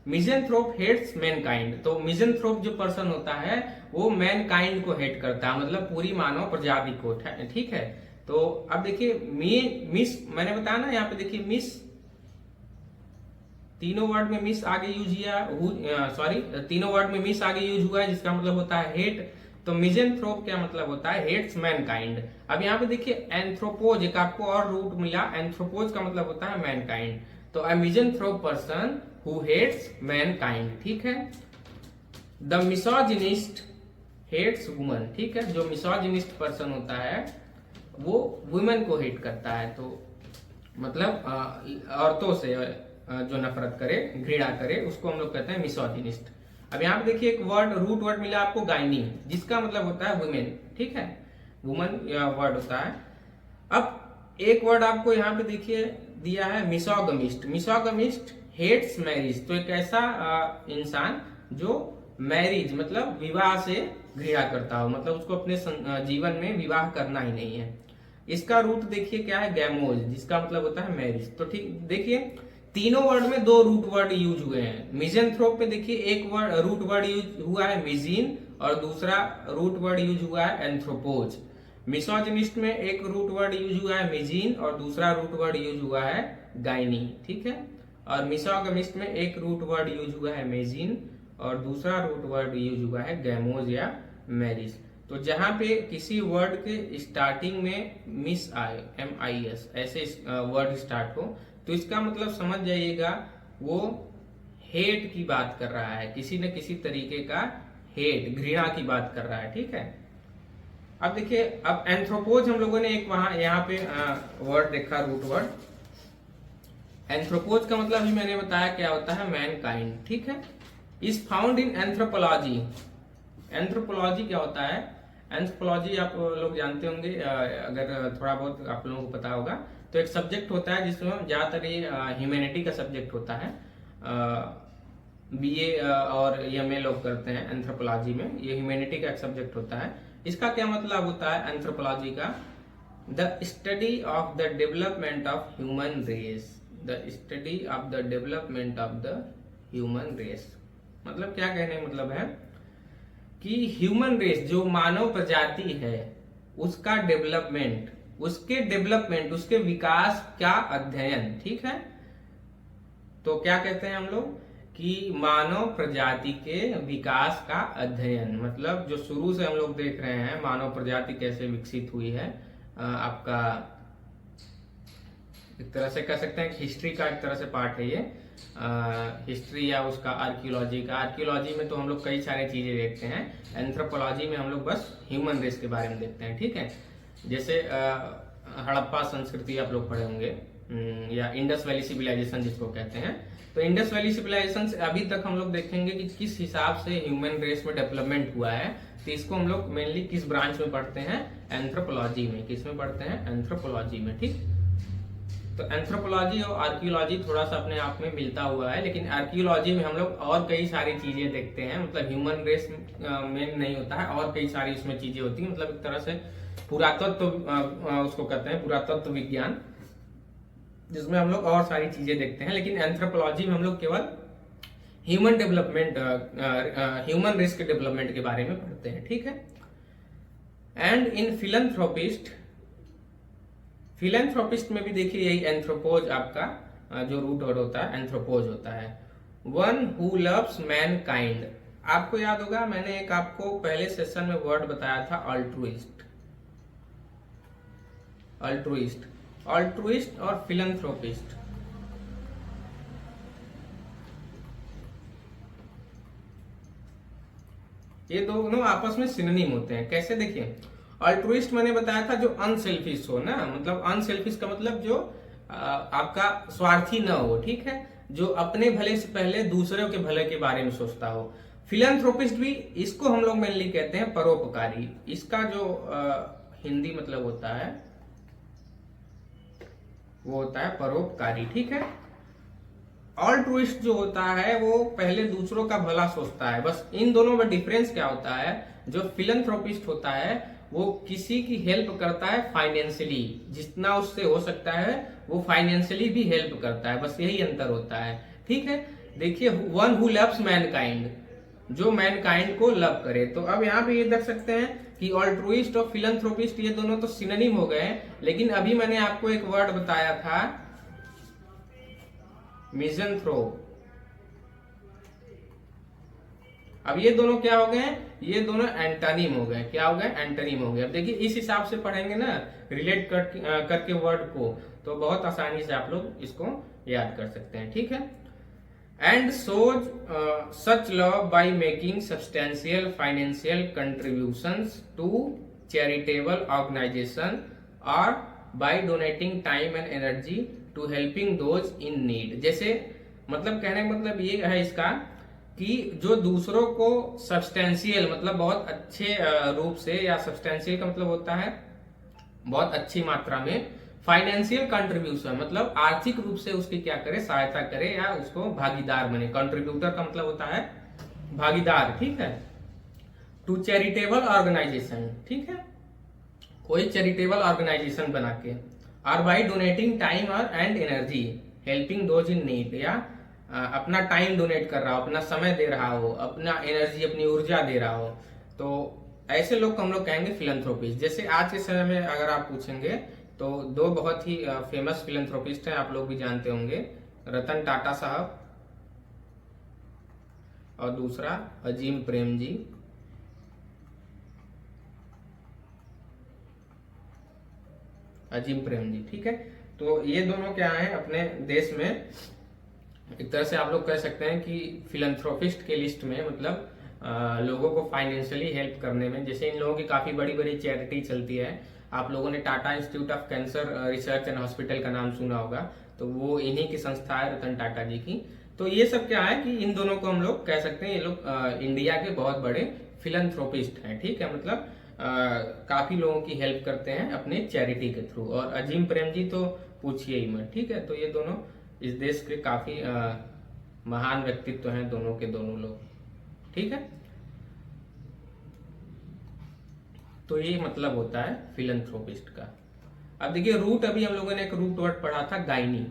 मिजेंथ्रोप हेट्स मैनकाइंड। तो मिजेंथ्रोप जो पर्सन होता है वो मैनकाइंड को हेट करता है, मतलब पूरी मानव प्रजाति को, ठीक है। तो अब देखिए मिस, मैंने बताया ना यहाँ पे देखिए मिस, तीनों वर्ड में मिस आगे यूज किया, तीनों वर्ड में मिस आगे यूज हुआ है, जिसका मतलब होता है हेट। तो मिजेंथ्रोप क्या मतलब होता है, हेट्स मैनकाइंड। अब यहाँ पे देखिए एंथ्रोपोज, एक आपको और रूट मिला, एंथ्रोपोज का मतलब होता है मैनकाइंड। तो अ मिजेंथ्रोप पर्सन हु हेट्स मैनकाइंड, ठीक है। द मिसोजिनिस्ट हेट्स वुमन, ठीक है। जो मिसोजिनिस्ट पर्सन होता है वो वुमेन को हेट करता है, तो मतलब औरतों से जो नफरत करे, घृणा करे, उसको हम लोग कहते हैं मिसोजिनिस्ट। अब यहाँ पे देखिए एक रूट वर्ड मिला आपको गाइनी, जिसका मतलब होता है वुमेन, ठीक है, वुमन वर्ड होता है। अब एक वर्ड आपको यहाँ पे देखिए दिया है मिसोगमिस्ट। मिसोगमिस्ट हेट्स मैरिज। तो एक ऐसा इंसान जो मैरिज मतलब विवाह से घृणा करता हो, मतलब उसको अपने जीवन में विवाह करना ही नहीं है। इसका रूट देखिए क्या है, गैमोज, जिसका मतलब होता है मैरिज। तो ठीक देखिए तीनों वर्ड में दो रूट वर्ड यूज हुए हैं। मिजेंथ्रोप में देखिए एक वर्ड रूट वर्ड यूज हुआ है मिजीन, और दूसरा रूट वर्ड यूज हुआ है एंथ्रोपोज। मिसोजिनिस्ट में एक रूट वर्ड यूज हुआ है मिजीन, और दूसरा रूट वर्ड यूज हुआ है गाइनी, ठीक है। और मिसोगमिस्ट में एक रूट वर्ड यूज हुआ है मेजीन, और दूसरा रूट वर्ड यूज हुआ है गैमोज या मैरिज। तो जहां पे किसी वर्ड के स्टार्टिंग में मिस आए, MIS ऐसे वर्ड स्टार्ट हो, तो इसका मतलब समझ जाइएगा वो हेट की बात कर रहा है, किसी न किसी तरीके का हेट, घृणा की बात कर रहा है, ठीक है। अब देखिए अब एंथ्रोपोज हम लोगों ने एक वहां यहाँ पे वर्ड देखा, रूट वर्ड। एंथ्रोपोज का मतलब भी मैंने बताया क्या होता है, मैनकाइंड, ठीक है। Is found in anthropology. Anthropology क्या होता है, एंथ्रोपोलॉजी आप लोग जानते होंगे, अगर थोड़ा बहुत आप लोगों को पता होगा, तो एक सब्जेक्ट होता है जिसमें ज्यादातर ये ह्यूमैनिटी का सब्जेक्ट होता है। BA और MA लोग करते हैं एंथ्रोपोलॉजी में, ये ह्यूमैनिटी का एक सब्जेक्ट होता है। इसका क्या मतलब होता है एंथ्रोपोलॉजी का, the study of the development of human race. The study of the development of the human race, मतलब क्या कहने का मतलब है कि ह्यूमन रेस जो मानव प्रजाति है उसका डेवलपमेंट, उसके विकास का अध्ययन, ठीक है। तो क्या कहते हैं हम लोग कि मानव प्रजाति के विकास का अध्ययन, मतलब जो शुरू से हम लोग देख रहे हैं मानव प्रजाति कैसे विकसित हुई है, आपका एक तरह से कह सकते हैं हिस्ट्री का एक तरह से पार्ट है ये, हिस्ट्री या उसका आर्कियोलॉजी का। आर्कियोलॉजी में तो हम लोग कई सारी चीजें देखते हैं, एंथ्रोपोलॉजी में हम लोग बस ह्यूमन रेस के बारे में देखते हैं, ठीक है। जैसे हड़प्पा संस्कृति आप लोग पढ़े होंगे, या इंडस वैली सिविलाइजेशन जिसको कहते हैं। तो इंडस वैली सिविलाइजेशन से अभी तक हम लोग देखेंगे कि किस हिसाब से ह्यूमन रेस में डेवलपमेंट हुआ है। तो इसको हम लोग मेनली किस ब्रांच में पढ़ते हैं, एंथ्रोपोलॉजी में। किस में पढ़ते हैं, एंथ्रोपोलॉजी में, ठीक। तो एंथ्रोपोलॉजी और आर्कियोलॉजी थोड़ा सा अपने आप में मिलता हुआ है, लेकिन आर्कियोलॉजी में हम लोग और कई सारी चीजें देखते हैं, मतलब ह्यूमन रेस में नहीं होता है, और कई सारी इसमें चीजें होती हैं, मतलब एक तरह से पुरातत्व उसको कहते हैं, पुरातत्व विज्ञान, जिसमें हम लोग और सारी चीजें देखते हैं। लेकिन एंथ्रोपोलॉजी में हम लोग केवल ह्यूमन डेवलपमेंट, ह्यूमन रेस के डेवलपमेंट के बारे में पढ़ते हैं, ठीक है। एंड इन फिलेंथ्रोपिस्ट में भी देखिए यही एंथ्रोपोज आपका जो रूट वर्ड होता है एंथ्रोपोज होता है। वन हु लव्स मैनकाइंड, आपको याद होगा मैंने एक आपको पहले सेशन में वर्ड बताया था अल्ट्रुइस्ट, अल्ट्रुइस्ट और फिलेंथ्रोपिस्ट। ये दोनों आपस में सिनोनिम होते हैं। कैसे, देखिए अल्ट्रुइस्ट मैंने बताया था जो अनसेल्फिश हो ना, मतलब अनसेल्फिश का मतलब जो आपका स्वार्थी न हो, ठीक है। जो अपने भले से पहले दूसरों के भले के बारे में सोचता हो। फिलैंथ्रोपिस्ट भी, इसको हम लोग मेनली कहते हैं परोपकारी। इसका जो हिंदी मतलब होता है वो होता है परोपकारी, ठीक है। ऑल्ट्रुइस्ट जो होता है वो पहले दूसरों का भला सोचता है। बस इन दोनों में डिफरेंस क्या होता है, जो फिलैंथ्रोपिस्ट होता है वो किसी की हेल्प करता है फाइनेंशियली, जितना उससे हो सकता है वो फाइनेंशियली भी हेल्प करता है, बस यही अंतर होता है, ठीक है। देखिए, वन हु लव्स मैनकाइंड, जो मैनकाइंड को लव करे। तो अब यहाँ पे ये देख सकते हैं कि ऑल्ट्रुइस्ट और फिलैंथ्रोपिस्ट ये दोनों तो सिनोनिम हो गए, लेकिन अभी मैंने आपको एक वर्ड बताया था मिज़ेंथ्रोप। अब ये दोनों क्या हो गए, ये दोनों एंटोनिम हो गए। क्या हो गए, एंटोनिम हो गए। अब देखिए इस हिसाब से पढ़ेंगे ना रिलेट करके वर्ड को, तो बहुत आसानी से आप लोग इसको याद कर सकते हैं, ठीक है। And shows such love by making substantial financial contributions to charitable organization और by donating time and energy to helping those in need. जैसे मतलब कहने का मतलब ये है इसका कि जो दूसरों को सब्सटेंशियल मतलब बहुत अच्छे रूप से, या सब्सटेंशियल का मतलब होता है बहुत अच्छी मात्रा में, फाइनेंशियल कंट्रीब्यूशन मतलब आर्थिक रूप से उसकी क्या करे, सहायता करे या उसको भागीदार बने। कंट्रीब्यूटर का मतलब होता है भागीदार, ठीक है। टू चैरिटेबल ऑर्गेनाइजेशन, ठीक है, कोई चैरिटेबल ऑर्गेनाइजेशन बना के। और बाई डोनेटिंग टाइम और and energy helping those in need, या अपना टाइम डोनेट कर रहा हो, अपना समय दे रहा हो, अपना एनर्जी अपनी ऊर्जा दे रहा हो, तो ऐसे लोग को हम लोग कहेंगे फिलैंथ्रोपिस्ट। जैसे आज के समय में अगर आप पूछेंगे तो दो बहुत ही फेमस फिलैंथ्रोपिस्ट हैं, आप लोग भी जानते होंगे, रतन टाटा साहब और दूसरा अजीम प्रेम जी। अजीम प्रेम जी, ठीक है। तो ये दोनों क्या हैं अपने देश में, एक तरह से आप लोग कह सकते हैं कि फिलैंथ्रोपिस्ट के लिस्ट में, मतलब लोगों को फाइनेंशियली हेल्प करने में। जैसे इन लोगों की काफी बड़ी बड़ी चैरिटी चलती है, आप लोगों ने Tata institute of cancer research and hospital का नाम सुना होगा, तो वो इन्हीं की संस्था है, रतन टाटा जी की। तो ये सब क्या है कि इन दोनों को हम लोग कह सकते हैं, ये लोग इंडिया के बहुत बड़े फिलैंथ्रोपिस्ट हैं, ठीक है। मतलब काफी लोगों की हेल्प करते हैं अपने चैरिटी के थ्रू। और अजीम प्रेम जी तो पूछिए ही मत, ठीक है। तो ये दोनों इस देश के काफी महान व्यक्तित्व हैं, दोनों के दोनों लोग, ठीक है। तो ये मतलब होता है फिलैंथ्रोपिस्ट का। अब देखिए रूट, अभी हम लोगों ने एक रूट वर्ड पढ़ा था गायनी।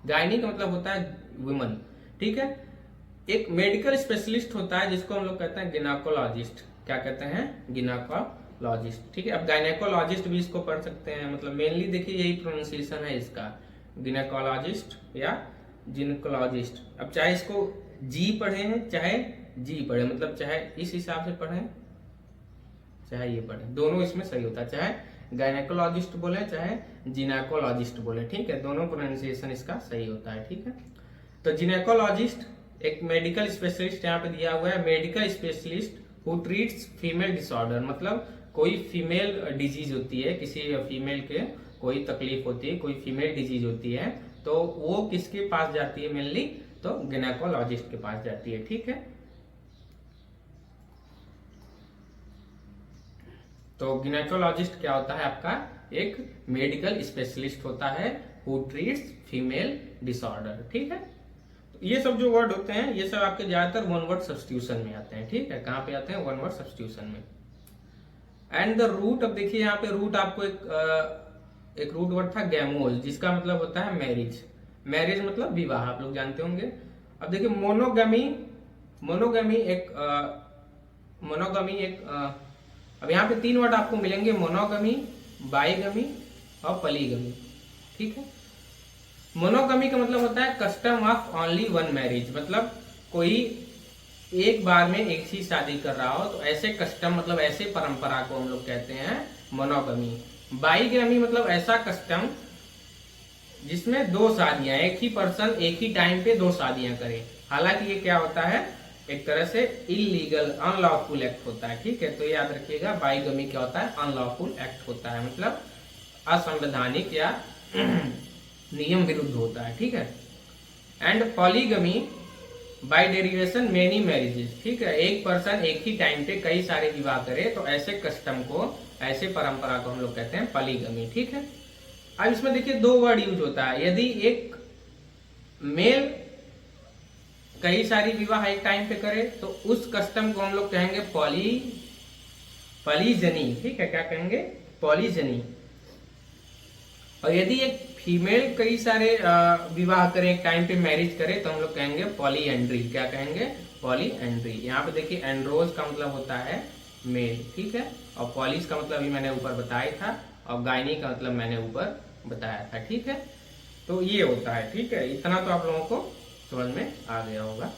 गायनी का मतलब होता है वुमन, ठीक है। एक मेडिकल स्पेशलिस्ट होता है जिसको हम लोग कहते हैं गिनाकोलॉजिस्ट। क्या कहते हैं, गिनाकोलॉजिस्ट, ठीक है। अब गायनेकोलॉजिस्ट भी इसको पढ़ सकते हैं, मतलब मेनली देखिए यही प्रोनाउंसिएशन है इसका, गिनेकोलॉजिस्ट या जिनकोलॉजिस्ट। अब चाहे इसको जी पढ़े चाहे जी पढ़े, मतलब चाहे इस हिसाब से पढ़े चाहे ये पढ़े, दोनों इसमें सही होता है। चाहे गायनेकोलॉजिस्ट बोले चाहे जिनेकोलॉजिस्ट बोले, ठीक है, दोनों प्रोनाउंसिएशन इसका सही होता है, ठीक है। तो जिनेकोलॉजिस्ट एक मेडिकल स्पेशलिस्ट यहाँ पे दिया हुआ है, medical specialist who treats female disorder, मतलब कोई फीमेल डिजीज होती है, किसी फीमेल के कोई तकलीफ होती है, कोई फीमेल डिजीज होती है, तो वो किसके पास जाती है मेनली, तो गिनेकोलॉजिस्ट के पास जाती है, ठीक है। तो गिनेकोलॉजिस्ट क्या होता है आपका, एक मेडिकल स्पेशलिस्ट होता है हु ट्रीट्स फीमेल डिसऑर्डर, ठीक है। तो ये सब जो वर्ड होते हैं ये सब आपके ज्यादातर वन वर्ड सब्स्टिट्यूशन में आते हैं, ठीक है। कहां पे आते हैं, वन वर्ड सब्स्टिट्यूशन में। एंड द रूट, अब देखिए यहाँ पे रूट आपको एक रूट वर्ड था गैमोज, जिसका मतलब होता है मैरिज। मैरिज मतलब विवाह, आप लोग जानते होंगे। अब देखिए मोनोगमी, मोनोगमी एक अब यहाँ पे तीन वर्ड आपको मिलेंगे, मोनोगमी, बाइगमी और पलीगमी, ठीक है। मोनोगमी का मतलब होता है custom of only one marriage, मतलब कोई एक बार में एक ही शादी कर रहा हो, तो ऐसे कस्टम मतलब ऐसे परंपरा को हम लोग कहते हैं मोनोगमी। बाइगमी मतलब ऐसा कस्टम जिसमें दो शादियां, एक ही पर्सन एक ही टाइम पे दो शादियां करे। हालांकि ये क्या होता है, एक तरह से इलीगल अनलॉफुल एक्ट होता है, ठीक है। तो याद रखिएगा बाइगमी क्या होता है, अनलॉफुल एक्ट होता है, मतलब असंवैधानिक या नियम विरुद्ध होता है, ठीक है। And polygamy by derivation many marriages, ठीक है, एक पर्सन एक ही टाइम पे कई सारे विवाह करे तो ऐसे कस्टम को, ऐसे परंपरा को हम लोग कहते हैं पॉलीगमी, ठीक है। अब इसमें देखिए दो वर्ड यूज होता है, यदि एक मेल कई सारी विवाह एक टाइम पे करे तो उस कस्टम को हम लोग कहेंगे पॉलीजनी, ठीक है, क्या कहेंगे, पॉलीजनी। और यदि एक फीमेल कई सारे विवाह करे, एक टाइम पे मैरिज करे तो हम लोग कहेंगे पॉलीएंड्री, क्या कहेंगे, पॉलीएंड्री। यहाँ पे देखिए एंड्रोज का मतलब होता है मेल, ठीक है, और पॉलिस का मतलब भी मैंने ऊपर बताया था, और गायनी का मतलब मैंने ऊपर बताया था, ठीक है। तो ये होता है, ठीक है, इतना तो आप लोगों को समझ में आ गया होगा।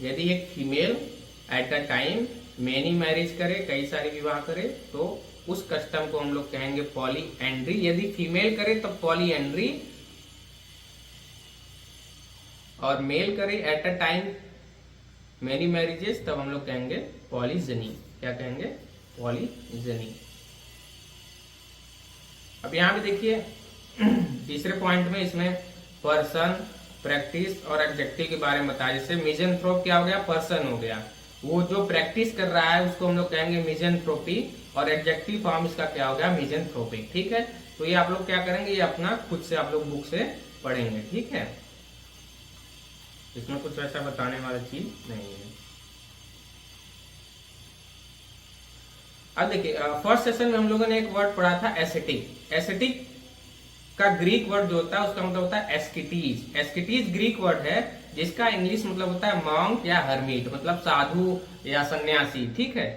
यदि एक female at a time many marriage करे, कई सारे विवाह करे, तो उस कस्टम को हम लोग कहेंगे पॉलीएंड्री। यदि फीमेल करे तो पॉलीएंड्री, और मेल करे at a time many marriages तब हम लोग कहेंगे पॉलीजनी, क्या कहेंगे, पॉलीजनी। अब यहाँ पे देखिए तीसरे पॉइंट में इसमें पर्सन, प्रैक्टिस और एडजेक्टिव के बारे में बताया। जैसे मिज़ेंथ्रोप क्या हो गया, पर्सन हो गया, वो जो प्रैक्टिस कर रहा है उसको हम लोग कहेंगे मिज़ेंथ्रोपी, और एडजेक्टिव फॉर्म इसका क्या हो गया, मिज़ेंथ्रोपिक, ठीक है। तो ये आप लोग क्या करेंगे, ये अपना खुद से आप लोग बुक से पढ़ेंगे, ठीक है, इसमें कुछ ऐसा बताने वाली चीज नहीं है। अब देखिए फर्स्ट सेशन में हम लोगों ने एक वर्ड पढ़ा था एस्थेटिक। एस्थेटिक का ग्रीक वर्ड जो होता है उसका मतलब होता है एस्किटीज। एस्किटीज ग्रीक वर्ड है जिसका इंग्लिश मतलब होता है मॉन्क या हर्मिट, मतलब साधु या सन्यासी, ठीक है।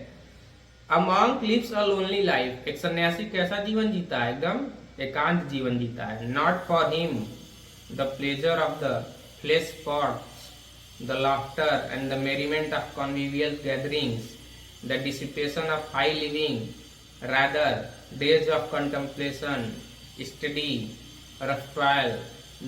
A monk lives a lonely life, एक सन्यासी कैसा जीवन जीता है, एकदम एकांत जीवन जीता है। Not for him the pleasure of the flesh pots, the laughter and the merriment of convivial gatherings, the dissipation of high living, rather days of contemplation, study, rough toil,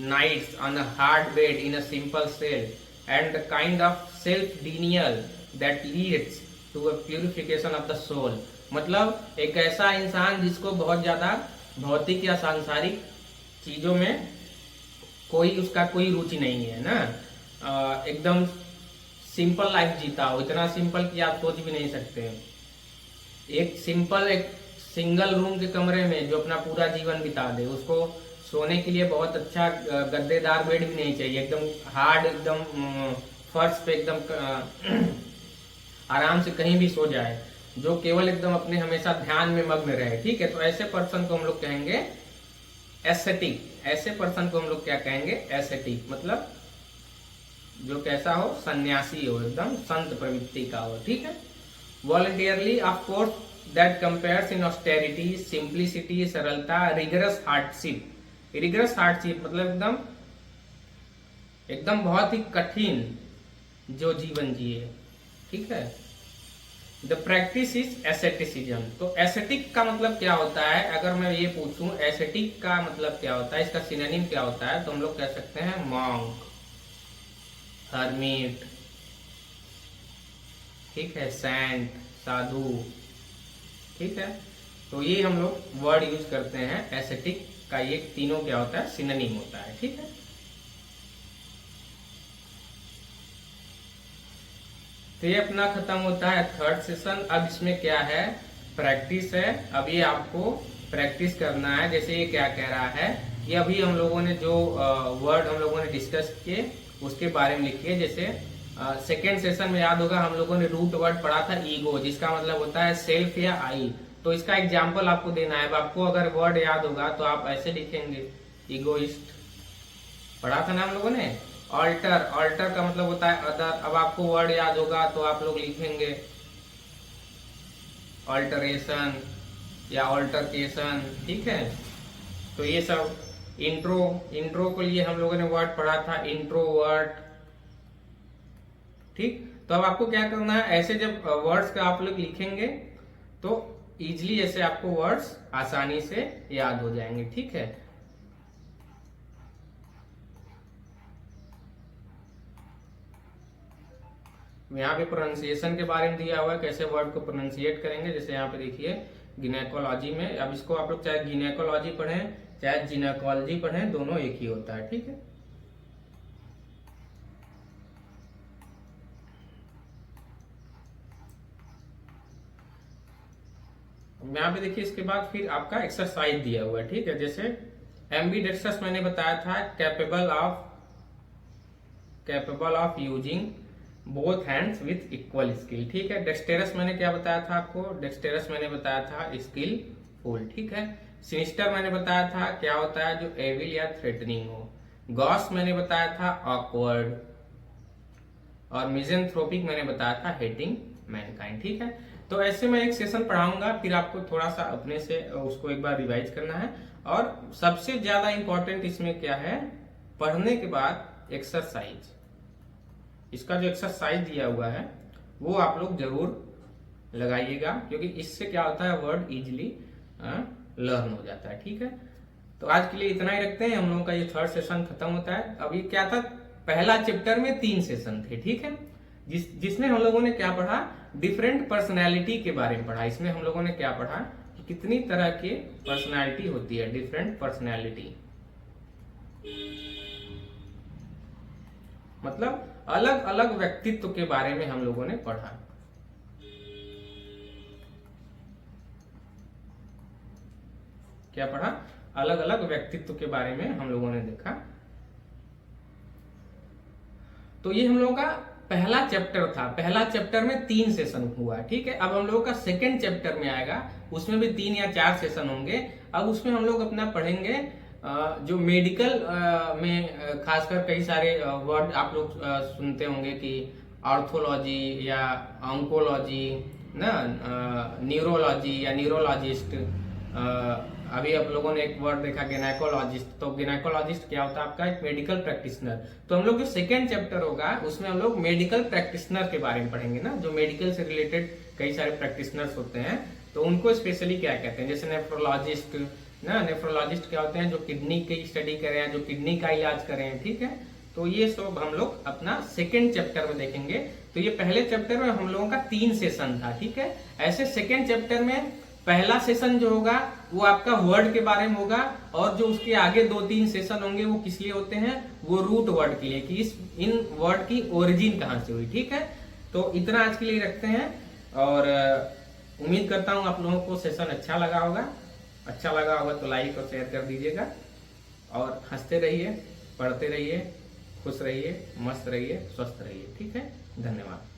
nights on a hard bed in a simple cell, and the kind of self-denial that leads to a purification of the soul। मतलब एक ऐसा इंसान जिसको बहुत ज्यादा भौतिक या सांसारिक चीजों में उसका कोई रुचि नहीं है ना, एकदम सिंपल लाइफ जीता हो, इतना सिंपल कि आप सोच भी नहीं सकते। एक सिंगल रूम के कमरे में जो अपना पूरा जीवन बिता दे, उसको सोने के लिए बहुत अच्छा गद्देदार बेड भी नहीं चाहिए, एकदम हार्ड, एकदम फर्श पे एकदम आराम से कहीं भी सो जाए, जो केवल एकदम अपने हमेशा ध्यान में मग्न रहे, ठीक है। तो ऐसे पर्सन को हम लोग कहेंगे एस्थेटिक। ऐसे पर्सन को हम लोग क्या कहेंगे, एस्थेटिक, मतलब जो कैसा हो, सन्यासी हो, एकदम संत प्रवृत्ति का हो, ठीक है। Voluntarily of course that compares in austerity, simplicity, सरलता, रिगरस हार्डशिप। रिगरस हार्डशिप मतलब एकदम बहुत ही कठिन जो जीवन जिए, ठीक है। The practice is asceticism. तो एसेटिक का मतलब क्या होता है, अगर मैं ये पूछूं एसेटिक का मतलब क्या होता है, इसका सिनोनिम क्या होता है, तो हम लोग कह सकते हैं मॉन्क, हर्मिट, ठीक है, सैंट, साधु, ठीक है। तो ये हम लोग वर्ड यूज करते हैं एस्थेटिक का, ये तीनों क्या होता है, सिनोनिम होता है, ठीक है। तो ये अपना खत्म होता है थर्ड सेशन। अब इसमें क्या है, प्रैक्टिस है। अब ये आपको प्रैक्टिस करना है। जैसे ये क्या कह रहा है कि अभी हम लोगों ने जो वर्ड हम लोगों ने डिस्कस किए उसके बारे में लिखिए। जैसे सेकेंड सेशन में याद होगा हम लोगों ने रूट वर्ड पढ़ा था ईगो, जिसका मतलब होता है सेल्फ या आई। तो इसका एग्जाम्पल आपको देना है। अब आपको अगर वर्ड याद होगा तो आप ऐसे लिखेंगे, ईगोइस्ट पढ़ा था ना हम लोगों ने। ऑल्टर, ऑल्टर का मतलब होता है अदर। अब आपको वर्ड याद होगा तो आप लोग लिखेंगे ऑल्टरेशन या ऑल्टरकेशन, ठीक है। तो ये सब इंट्रो, इंट्रो के लिए हम लोगों ने वर्ड पढ़ा था इंट्रोवर्ट, ठीक। तो अब आपको क्या करना है, ऐसे जब वर्ड्स का आप लोग लिखेंगे तो इजीली ऐसे आपको वर्ड्स आसानी से याद हो जाएंगे, ठीक है। यहाँ पे प्रोनाउंसिएशन के बारे में दिया हुआ है, कैसे वर्ड को प्रोनाउंसिएट करेंगे। जैसे यहाँ पे देखिए गिनेकोलॉजी में, अब इसको आप लोग चाहे गिनेकोलॉजी पढ़ें चाहे जिनेकोलॉजी पढ़ें, दोनों एक ही होता है, ठीक है। यहाँ पे देखिए इसके बाद फिर आपका एक्सरसाइज दिया हुआ है, ठीक है। जैसे एम्बीडेक्स्ट्रस मैंने बताया था capable of using both hands with equal skill, ठीक है। डेक्सटेरस मैंने क्या बताया था आपको, डेक्सटेरस मैंने बताया था स्किलफुल, ठीक है। सिनिस्टर मैंने बताया था क्या होता है, जो एविल या थ्रेटनिंग हो। गॉस मैंने बताया था ऑकवर्ड, और मिज़ेंथ्रोपिक मैंने बताया था हेटिंग मैनकाइंड, ठीक है। तो ऐसे मैं एक सेशन पढ़ाऊंगा, फिर आपको थोड़ा सा अपने से उसको एक बार रिवाइज करना है। और सबसे ज्यादा इंपॉर्टेंट इसमें क्या है, पढ़ने के बाद एक्सरसाइज, इसका जो एक्सरसाइज दिया हुआ है वो आप लोग जरूर लगाइएगा, क्योंकि इससे क्या होता है, वर्ड इजिली लर्न हो जाता है, ठीक है। तो आज के लिए इतना ही रखते हैं, हम लोगों का ये थर्ड सेशन खत्म होता है। अभी क्या था, पहला चैप्टर में 3 सेशन थे, ठीक है। जिसमें हम लोगों ने क्या पढ़ा, डिफरेंट पर्सनैलिटी के बारे में पढ़ा। इसमें हम लोगों ने क्या पढ़ा कि कितनी तरह की पर्सनैलिटी होती है, डिफरेंट पर्सनैलिटी, मतलब अलग अलग व्यक्तित्व के बारे में हम लोगों ने पढ़ा। क्या पढ़ा, अलग अलग व्यक्तित्व के बारे में हम लोगों ने देखा। तो ये हम लोगों का पहला चैप्टर था। पहला चैप्टर में 3 सेशन हुआ, ठीक है। अब हम लोगों का सेकंड चैप्टर में आएगा, उसमें भी 3 या 4 सेशन होंगे। अब उसमें हम लोग अपना पढ़ेंगे जो मेडिकल में खासकर कई सारे वर्ड आप लोग सुनते होंगे कि ऑर्थोलॉजी या ऑन्कोलॉजी ना, न्यूरोलॉजी या न्यूरोलॉजिस्ट। अभी आप लोगों ने एक वर्ड देखा गिनेकोलॉजिस्ट। तो गिनेकोलॉजिस्ट क्या होता है, आपका एक मेडिकल प्रैक्टिशनर। तो हम लोग जो सेकेंड चैप्टर होगा उसमें हम लोग मेडिकल प्रैक्टिशनर के बारे में पढ़ेंगे ना, जो मेडिकल से रिलेटेड कई सारे प्रैक्टिशनर्स होते हैं, तो उनको स्पेशली क्या कहते हैं। जैसे नेफ्रोलॉजिस्ट ना, नेफ्रोलॉजिस्ट क्या होते हैं, जो किडनी की स्टडी करें, जो किडनी का इलाज करें, ठीक है। तो ये सब हम लोग अपना सेकेंड चैप्टर में देखेंगे। तो ये पहले चैप्टर में हम लोगों का 3 सेशन था, ठीक है। ऐसे सेकेंड चैप्टर में पहला सेशन जो होगा वो आपका वर्ड के बारे में होगा, और जो उसके आगे 2-3 सेशन होंगे वो किस लिए होते हैं, वो रूट वर्ड के लिए, कि इन वर्ड की ओरिजिन कहां से हुई, ठीक है। तो इतना आज के लिए रखते हैं, और उम्मीद करता हूं आप लोगों को सेशन अच्छा लगा होगा। अच्छा लगा होगा तो लाइक और शेयर कर दीजिएगा, और हंसते रहिए, पढ़ते रहिए, खुश रहिए, मस्त रहिए, स्वस्थ रहिए, ठीक है। धन्यवाद।